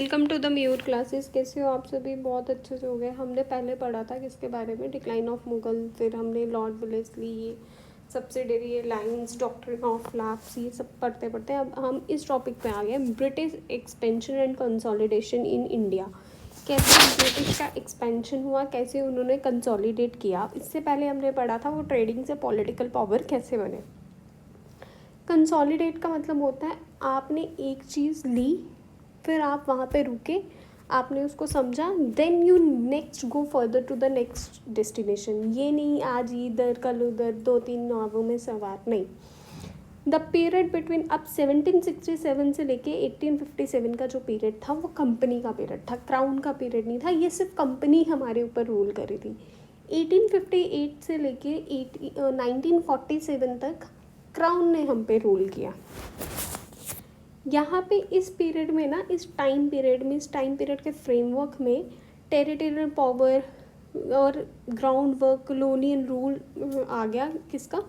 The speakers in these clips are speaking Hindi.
Welcome to the mute classes. कैसे हो आप सभी? बहुत अच्छे से हो गए। हमने पहले पढ़ा था किसके बारे में, डिक्लाइन ऑफ मुगल, फिर हमने लॉर्ड वेलेस्ली, ये subsidiary lines, doctrine of lapse, ये सब पढ़ते पढ़ते अब हम इस टॉपिक पे आ गए, British expansion and consolidation in India. कैसे ब्रिटिश का एक्सपेंशन हुआ, कैसे उन्होंने कंसोलिडेट किया। इससे पहले हमने पढ़ा था वो ट्रेडिंग से पॉलिटिकल पावर कैसे बने। कंसोलिडेट का मतलब होता है आपने एक चीज़ ली, फिर आप वहाँ पे रुके, आपने उसको समझा, then you next go further to the next destination. ये नहीं आज इधर कल उधर 2-3 नावों में सवार, नहीं। द पीरियड बिटवीन अब 1767 से लेके 1857 का जो पीरियड था वो कंपनी का पीरियड था, क्राउन का पीरियड नहीं था। ये सिर्फ कंपनी हमारे ऊपर रूल करी थी। 1858 से लेके 1947 तक क्राउन ने हम पे रूल किया। यहाँ पे इस पीरियड में ना, इस टाइम पीरियड के फ्रेमवर्क में टेरिटोरियल पावर और ग्राउंड वर्क, कॉलोनियल रूल आ गया। किसका?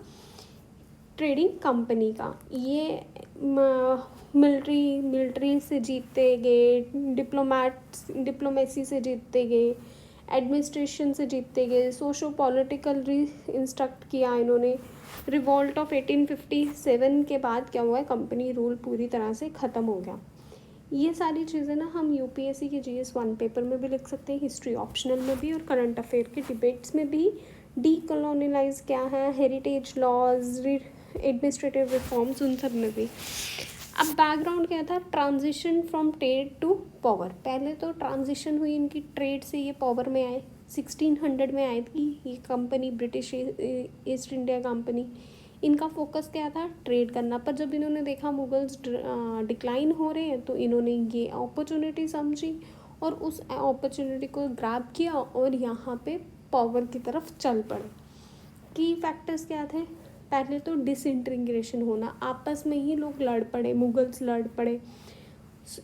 ट्रेडिंग कंपनी का। ये मिलिट्री से जीतते गए, डिप्लोमेसी से जीतते गए, एडमिनिस्ट्रेशन से जीतते गए, सोशो पॉलिटिकल री इंस्ट्रक्ट किया इन्होंने। रिवॉल्ट ऑफ 1857 के बाद क्या हुआ है, कंपनी रूल पूरी तरह से ख़त्म हो गया। ये सारी चीज़ें ना हम यूपीएससी के GS1 पेपर में भी लिख सकते हैं, हिस्ट्री ऑप्शनल में भी, और करंट अफेयर के डिबेट्स में भी। डीकोलोनियलाइज क्या है, हेरिटेज लॉज, एडमिनिस्ट्रेटिव रिफॉर्म्स, उन सब में भी। अब बैकग्राउंड क्या था, transition from trade to power. पहले तो ट्रांजिशन हुई इनकी, ट्रेड से ये पावर में आए। 1600 में आई थी ये company, British east India company. इनका फोकस क्या था, ट्रेड करना। पर जब इन्होंने देखा मुगल्स डिक्लाइन हो रहे हैं तो इन्होंने ये अपॉर्चुनिटी समझी और उस अपॉर्चुनिटी को ग्रैब किया और यहाँ पे पावर की तरफ चल पड़े। की फैक्टर्स क्या थे? पहले तो डिसइंटीग्रेशन होना, आपस में ही लोग लड़ पड़े, मुगल्स लड़ पड़े।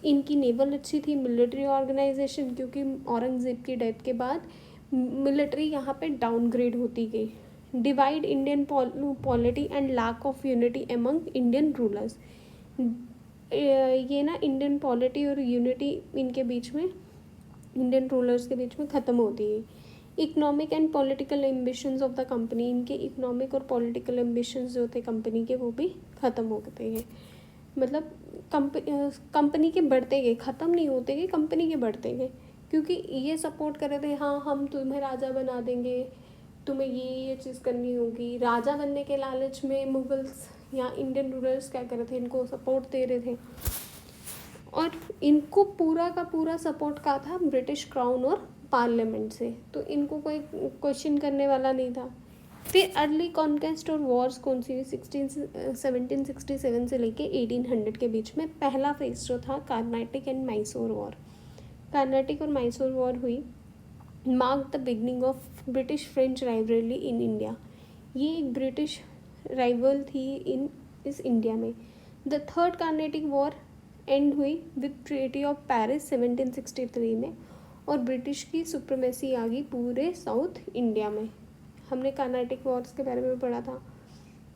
इनकी नेवल अच्छी थी, मिलिट्री ऑर्गेनाइजेशन, क्योंकि औरंगज़ेब की डेथ के बाद मिलिट्री यहाँ पे डाउनग्रेड होती गई। Divide Indian polity and lack of unity among Indian rulers. ये ना इंडियन पॉलिटी और यूनिटी इनके बीच में, इंडियन रूलर्स के बीच में ख़त्म होती है। Economic and political ambitions of the company, इनके इकोनॉमिक और पॉलिटिकल एम्बिशंस जो थे कंपनी के, वो भी ख़त्म हो गए हैं। मतलब कंपनी के बढ़ते गए, ख़त्म नहीं होते गए, कंपनी के बढ़ते गए, क्योंकि ये सपोर्ट कर रहे थे, हाँ हम तुम्हें राजा बना देंगे, तुम्हें ये चीज़ करनी होगी। राजा बनने के लालच में मुगल्स या इंडियन रूलर्स क्या कर रहे थे, इनको सपोर्ट दे रहे थे। और इनको पूरा का पूरा सपोर्ट का था ब्रिटिश क्राउन और पार्लियामेंट से, तो इनको कोई क्वेश्चन करने वाला नहीं था। फिर अर्ली कॉन्क्वेस्ट और वॉर्स कौन सी हुई, 1767 से लेके 1800 के बीच में। पहला फेज जो था कार्नाटिक एंड मैसूर वॉर, कार्नाटिक और मैसूर वॉर हुई, mark the beginning of British French rivalry in India. ये एक ब्रिटिश राइवल थी इस इंडिया में। The third Carnatic war and हुई विद ट्रीटी ऑफ पेरिस 1763 में, और ब्रिटिश की सुप्रीमेसी आ गई पूरे साउथ इंडिया में। हमने कार्नाटिक वॉर्स के बारे में पढ़ा था,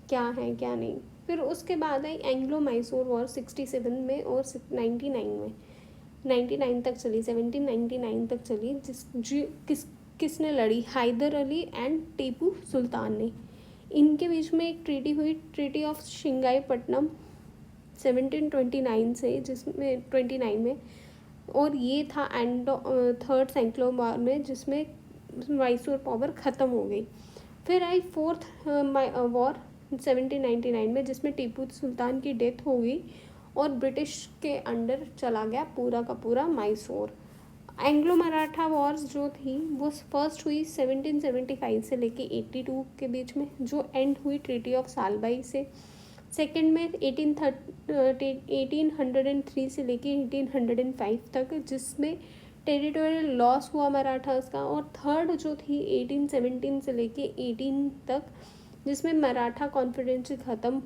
क्या है क्या नहीं। फिर उसके बाद आई एंग्लो मैसूर वॉर 67 में और 99 में, 99 तक चली, 1799 तक चली। किसने लड़ी? हैदर अली एंड टीपू सुल्तान ने। इनके बीच में एक ट्रीटी हुई, ट्रीटी ऑफ श्रृंगाईपट्टनम 1729 से, जिसमें 29 में, और ये था एंड थर्ड सैंक्लो वॉर में, जिसमें मैसूर पावर ख़त्म हो गई। फिर आई फोर्थ वॉर 1799 में, जिसमें टीपू सुल्तान की डेथ हो गई और ब्रिटिश के अंडर चला गया पूरा का पूरा मैसूर। एंग्लो मराठा वॉर्स जो थी वो फर्स्ट हुई 1775 से लेके 82 के बीच में, जो एंड हुई ट्रीटी ऑफ सालबाई से। सेकेंड में 1803 से लेके 1805 तक, जिसमें टेरिटोरियल लॉस हुआ मराठास का। और थर्ड जो थी 1817 से लेके 18 तक, जिसमें मराठा कॉन्फिडेंस ख़त्म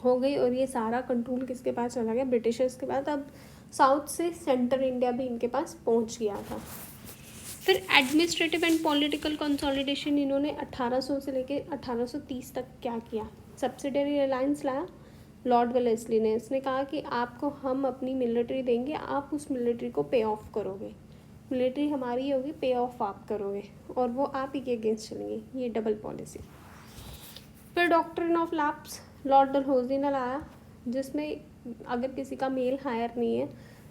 हो गई और ये सारा कंट्रोल किसके पास चला गया, ब्रिटिशर्स के पास। अब साउथ से सेंट्रल इंडिया भी इनके पास पहुंच गया था। फिर एडमिनिस्ट्रेटिव एंड पॉलिटिकल कंसोलिडेशन इन्होंने 1800 से लेके 1830 तक क्या किया, सब्सिडरी अलायंस लाया, लॉर्ड वेलेस्ली ने, इसने कहा कि आपको हम अपनी मिलिट्री देंगे, आप उस मिलिट्री को पे ऑफ करोगे, मिलिट्री हमारी होगी, पे ऑफ आप करोगे, और वो आप ही के अगेंस्ट चलेंगे, ये डबल पॉलिसी। फिर doctrine of lapse Lord Dalhousie ने लाया, जिसमें अगर किसी का मेल हायर नहीं है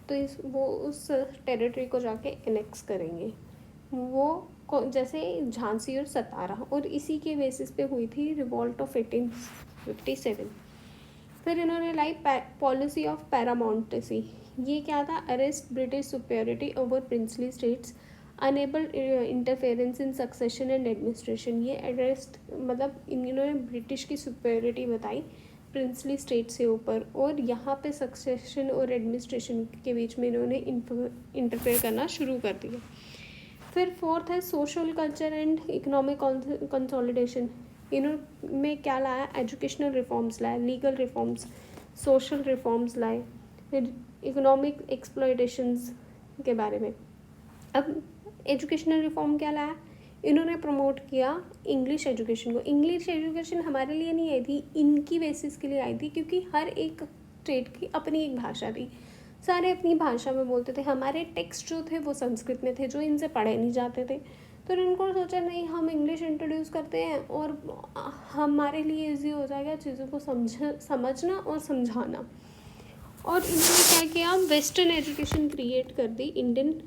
तो वो उस टेरिटरी को जाके एनेक्स करेंगे, वो जैसे झांसी और सतारा, और इसी के बेसिस पे हुई थी रिवॉल्ट ऑफ 1857। फिर इन्होंने लाई पॉलिसी ऑफ पैरामाउंटेसी। ये क्या था? Arrest British superiority over princely states, enable interference in succession and administration. ये अरेस्ट मतलब इन्होंने ब्रिटिश की सुपेरिटी बताई प्रिंसली स्टेट से ऊपर, और यहाँ पे सक्सेशन और एडमिनिस्ट्रेशन के बीच में इन्होंने इंटरफेयर करना शुरू कर दिया। फिर फोर्थ है social culture and economic consolidation. इन्होंने क्या लाया? एजुकेशनल रिफॉर्म्स लाए, लीगल रिफॉर्म्स, सोशल रिफॉर्म्स लाए, फिर इकोनॉमिक एक्सप्लॉयटेशंस के बारे में। अब एजुकेशनल रिफॉर्म क्या लाया? इन्होंने प्रमोट किया इंग्लिश एजुकेशन को। इंग्लिश एजुकेशन हमारे लिए नहीं आई थी, इनकी बेसिस के लिए आई थी, क्योंकि हर एक स्टेट की अपनी एक भाषा थी, सारे अपनी भाषा में बोलते थे। हमारे टेक्स्ट जो थे वो संस्कृत में थे, जो इनसे पढ़े नहीं जाते थे, तो इनको सोचा नहीं हम इंग्लिश इंट्रोड्यूस करते हैं और हमारे लिए ईजी हो जाएगा चीज़ों को समझना और समझाना। और इन्होंने क्या किया? वेस्टर्न एजुकेशन क्रिएट कर दी, Indian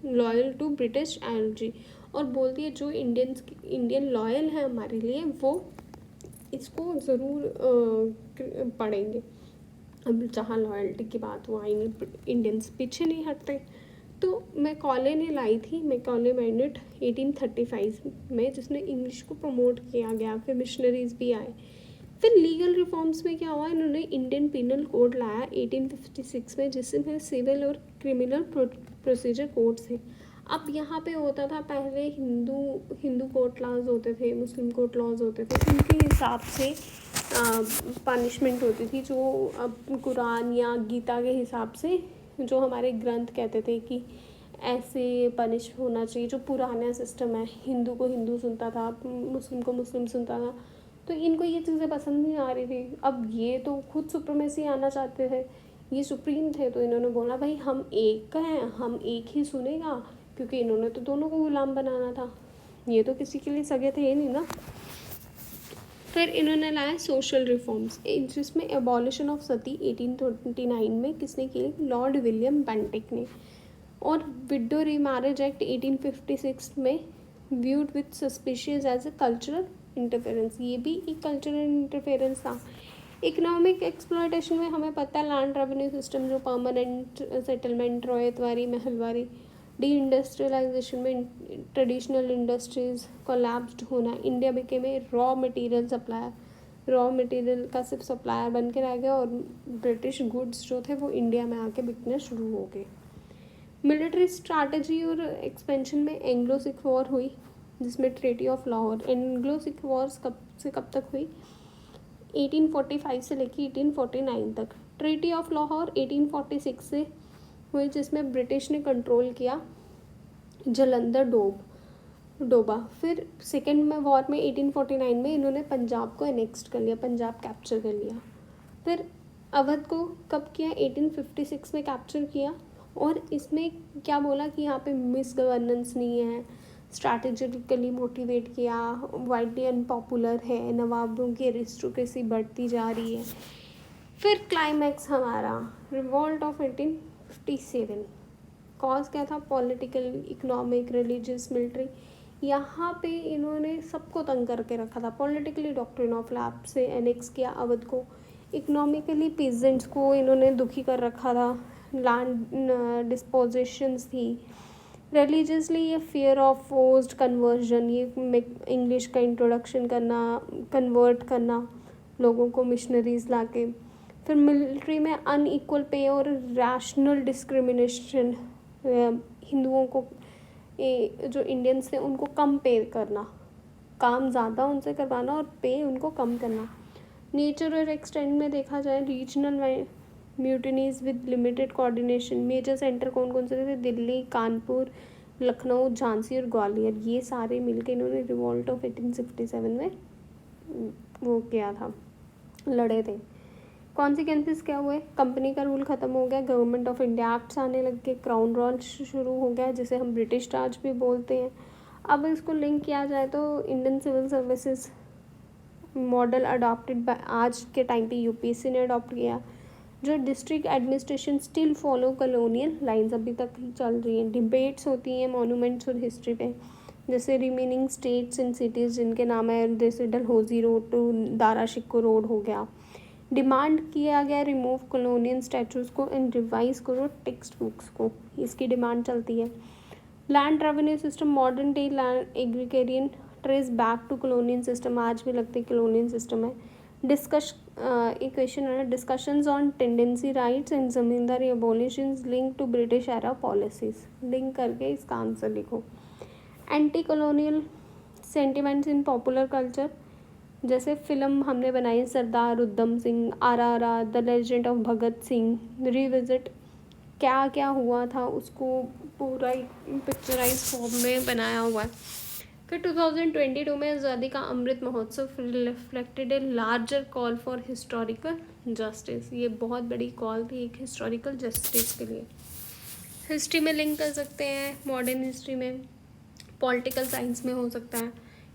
loyal to British ideology, और बोल दिए जो इंडियन लॉयल है हमारे लिए वो इसको ज़रूर पढ़ेंगे। अब जहाँ लॉयल्टी की बात वो आएंगे, इंडियंस पीछे नहीं हटते। तो मैकॉले ने लाई थी मैकॉले मैंडेट 1835 में, जिसने इंग्लिश को प्रमोट किया गया। फिर मिशनरीज भी आए। फिर लीगल रिफॉर्म्स में क्या हुआ? इन्होंने इंडियन पिनल कोड लाया 1856 में, जिसमें सिविल और क्रिमिनल प्रोसीजर कोड्स थे। अब यहाँ पे होता था पहले हिंदू कोर्ट लॉज होते थे, मुस्लिम कोर्ट लॉज होते थे, उनके हिसाब से पनिशमेंट होती थी, जो अब कुरान या गीता के हिसाब से जो हमारे ग्रंथ कहते थे कि ऐसे पनिश होना चाहिए। जो पुराना सिस्टम है, हिंदू को हिंदू सुनता था, मुस्लिम को मुस्लिम सुनता था, तो इनको ये चीज़ें पसंद नहीं आ रही थी। अब ये तो खुद सुप्रीमेसी आना चाहते थे, ये सुप्रीम थे, तो इन्होंने बोला भाई हम एक का हैं, हम एक ही सुनेगा, क्योंकि इन्होंने तो दोनों को गुलाम बनाना था, ये तो किसी के लिए सगे थे नहीं ना। फिर इन्होंने लाया सोशल रिफॉर्म्स, जिसमें एबॉलिशन ऑफ सती 1829 में किसने की? लॉर्ड विलियम बेंटिक ने। और विडो रीमैरिज एक्ट 1856 में viewed with suspicious as a cultural interference, ये भी एक कल्चरल इंटरफेरेंस था। इकोनॉमिक एक्सप्लॉयटेशन में हमें पता है लैंड रेवेन्यू सिस्टम, जो permanent settlement, Ryotwari, Mahalwari, deindustrialisation में ट्रेडिशनल इंडस्ट्रीज कोलैप्स्ड होना, India became a raw material supplier, raw material का सिर्फ सप्लायर बन के रह गया, और ब्रिटिश गुड्स जो थे वो इंडिया में आके बिकने शुरू हो गए। मिलिट्री स्ट्रैटेजी और एक्सपेंशन में एंग्लो सिख वॉर हुई, जिसमें treaty of Lahore. Anglo Sikh Wars कब से कब तक हुई? 1845 से लेकर 1849 तक। ट्रीटी ऑफ लाहौर 1846 से हुई, जिसमें ब्रिटिश ने कंट्रोल किया जलंधर डोबा। फिर सेकेंड में वॉर में 1849 में इन्होंने पंजाब को एनेक्स्ड कर लिया, पंजाब कैप्चर कर लिया। फिर अवध को कब किया? 1856 में कैप्चर किया, और इसमें क्या बोला कि यहाँ पे मिस गवर्नेंस नहीं है, स्ट्रैटेजिकली मोटिवेट किया, वाइडली अनपॉपुलर है, नवाबों की एरिस्टोक्रेसी बढ़ती जा रही है। फिर क्लाइमैक्स हमारा रिवॉल्ट ऑफ 1857। कॉज क्या था? Political, economic, religious, military. यहाँ पे इन्होंने सबको तंग करके रखा था। पॉलिटिकली डॉक्ट्रिन ऑफ लैप से एनेक्स किया अवध को, इकोनॉमिकली पीजेंट्स को इन्होंने दुखी कर रखा था, लैंड डिस्पोजिशंस थी। रिलीजियसली ये फियर ऑफ फोर्स्ड कन्वर्जन, ये इंग्लिश का इंट्रोडक्शन करना, कन्वर्ट करना लोगों को मिशनरीज लाके। फिर मिलिट्री में अनइक्वल पे और रैशनल डिस्क्रिमिनेशन, हिंदुओं को जो इंडियंस थे उनको कम पे करना, काम ज़्यादा उनसे करवाना और पे उनको कम करना। नेचर और एक्सटेंड में देखा जाए regional mutinies with limited coordination. Major centre कौन कौन से थे? दिल्ली, कानपुर, लखनऊ, झांसी और ग्वालियर। ये सारे मिलकर इन्होंने रिवॉल्ट ऑफ 1857 में वो किया था, लड़े थे। कॉन्सिक्वेंसेस क्या हुए, कंपनी का रूल ख़त्म हो गया, गवर्नमेंट ऑफ इंडिया एक्ट्स आने लग गए, क्राउन रॉल शुरू हो गया जिसे हम ब्रिटिश राज भी बोलते हैं। अब इसको लिंक किया जाए तो Indian civil services model adopted by आज के टाइम पे यूपीएससी ने अडॉप्ट किया, जो district administration still follow colonial lines अभी तक चल रही हैं। डिबेट्स होती हैं मॉन्यूमेंट्स और हिस्ट्री पे, जैसे रिमेनिंग स्टेट्स एंड सिटीज़ जिनके नाम है, जैसे Dalhousie road to Dara Shikoh road हो गया। डिमांड किया गया रिमूव कॉलोनियल स्टैचूज़ को एंड रिवाइज करो टेक्स्ट बुक्स को, इसकी डिमांड चलती है। Land revenue system modern day land agrarian trace back to colonial system, आज भी लगते कॉलोनियल सिस्टम है। एक क्वेश्चन है, discussions on tenancy rights and zamindari abolitions link to British era policies, link करके इसका आंसर लिखो। एंटी कॉलोनियल सेंटिमेंट्स इन पॉपुलर कल्चर, जैसे फिल्म हमने बनाई Sardar Udham Singh, RRR, the legend of Bhagat Singh, revisit, क्या क्या हुआ था उसको पूरा पिक्चराइज फॉर्म में बनाया हुआ है। फिर 2022 में आज़ादी का Amrit Mahotsav reflected a larger call for historical justice, ये बहुत बड़ी कॉल थी एक हिस्टोरिकल जस्टिस के लिए। हिस्ट्री में लिंक कर सकते हैं, मॉडर्न हिस्ट्री में, पॉलिटिकल साइंस में हो सकता है।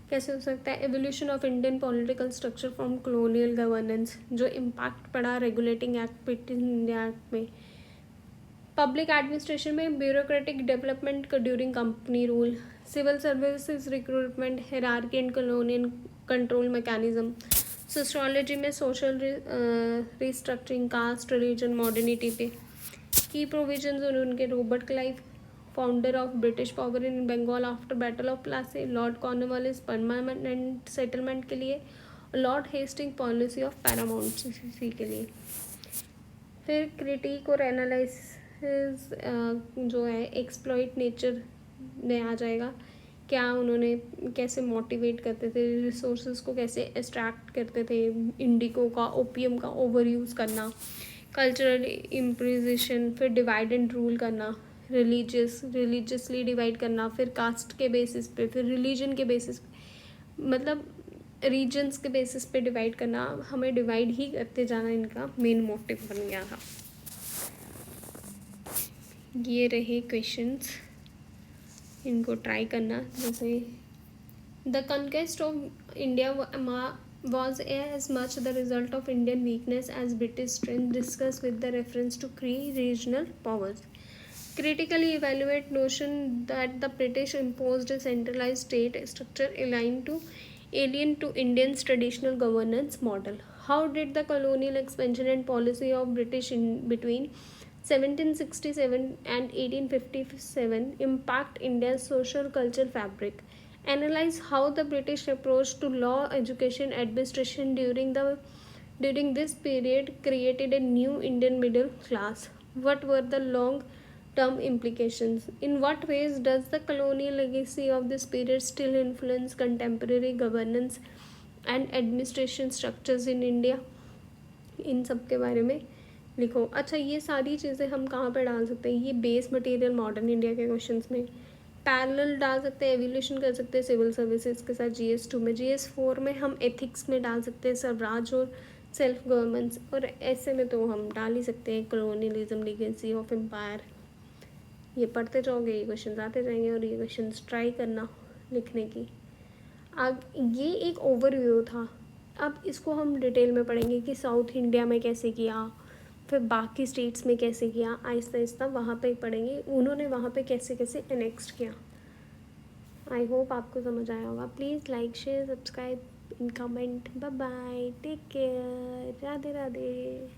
कैसे हो सकता है, evolution of Indian political structure from colonial governance, जो इम्पैक्ट पड़ा regulating act British India act में। पब्लिक एडमिनिस्ट्रेशन में bureaucratic development during company rule, civil services recruitment, hierarchy and colonial control mechanism. Sociology में social restructuring, caste, religion, modernity पे की प्रोविजंस उनके। Robert Clive, founder of British power in Bengal after battle of Plassey, Lord Cornwallis permanent settlement के लिए, लॉर्ड हेस्टिंग पॉलिसी ऑफ पैरामाउंटेंसी के लिए। फिर क्रिटिक और एनालिसिस जो है एक्सप्लॉइट नेचर में आ जाएगा, क्या उन्होंने कैसे मोटिवेट करते थे, रिसोर्सेज को कैसे एक्सट्रैक्ट करते थे, इंडिको का, ओपियम का ओवर यूज़ करना, कल्चरल इम्प्रिजिशन, फिर डिवाइड एंड रूल करना, रिलीजियसली डिवाइड करना, फिर कास्ट के बेसिस पे, फिर रिलीजन के बेसिस पे, मतलब रीजन्स के बेसिस पे डिवाइड करना, हमें डिवाइड ही करते जाना इनका मेन मोटिव बन गया था। ये रहे क्वेश्चंस, इनको ट्राई करना। जैसे the conquest of India was as much the result of Indian weakness as British strength, discussed with the reference to key regional powers. Critically evaluate notion that the British imposed a centralized state structure alien to Indians' traditional governance model. How did the colonial expansion and policy of British in between 1767 and 1857 impact India's social cultural fabric? Analyze how the British approach to law, education, administration during this period created a new Indian middle class. What were the long-term implications? In what ways does the colonial legacy of this period still influence contemporary governance and administration structures in India? इन सब के बारे में लिखो। अच्छा, ये सारी चीज़ें हम कहाँ पर डाल सकते हैं? ये बेस मटेरियल मॉडर्न इंडिया के क्वेश्चंस में पैरेलल डाल सकते हैं, एवोल्यूशन कर सकते हैं सिविल सर्विसेज के साथ GS2 में। GS4 में हम एथिक्स में डाल सकते हैं स्वराज और सेल्फ गवर्नमेंट्स, और ऐसे में तो हम डाल ही सकते हैं कॉलोनियलिज्म, लीगेसी ऑफ एम्पायर। ये पढ़ते जाओगे, ये क्वेश्चन आते जाएंगे, और ये क्वेश्चन ट्राई करना लिखने की। अब ये एक ओवरव्यू था, अब इसको हम डिटेल में पढ़ेंगे कि साउथ इंडिया में कैसे किया, फिर बाकी स्टेट्स में कैसे किया, आहिस्ता आहिस्ता वहाँ पे पढ़ेंगे उन्होंने वहाँ पे कैसे कैसे एनेक्स्ट किया। आई होप आपको समझ आया होगा। Please like, share, subscribe, in comment. Bye bye, take care, Radhe Radhe.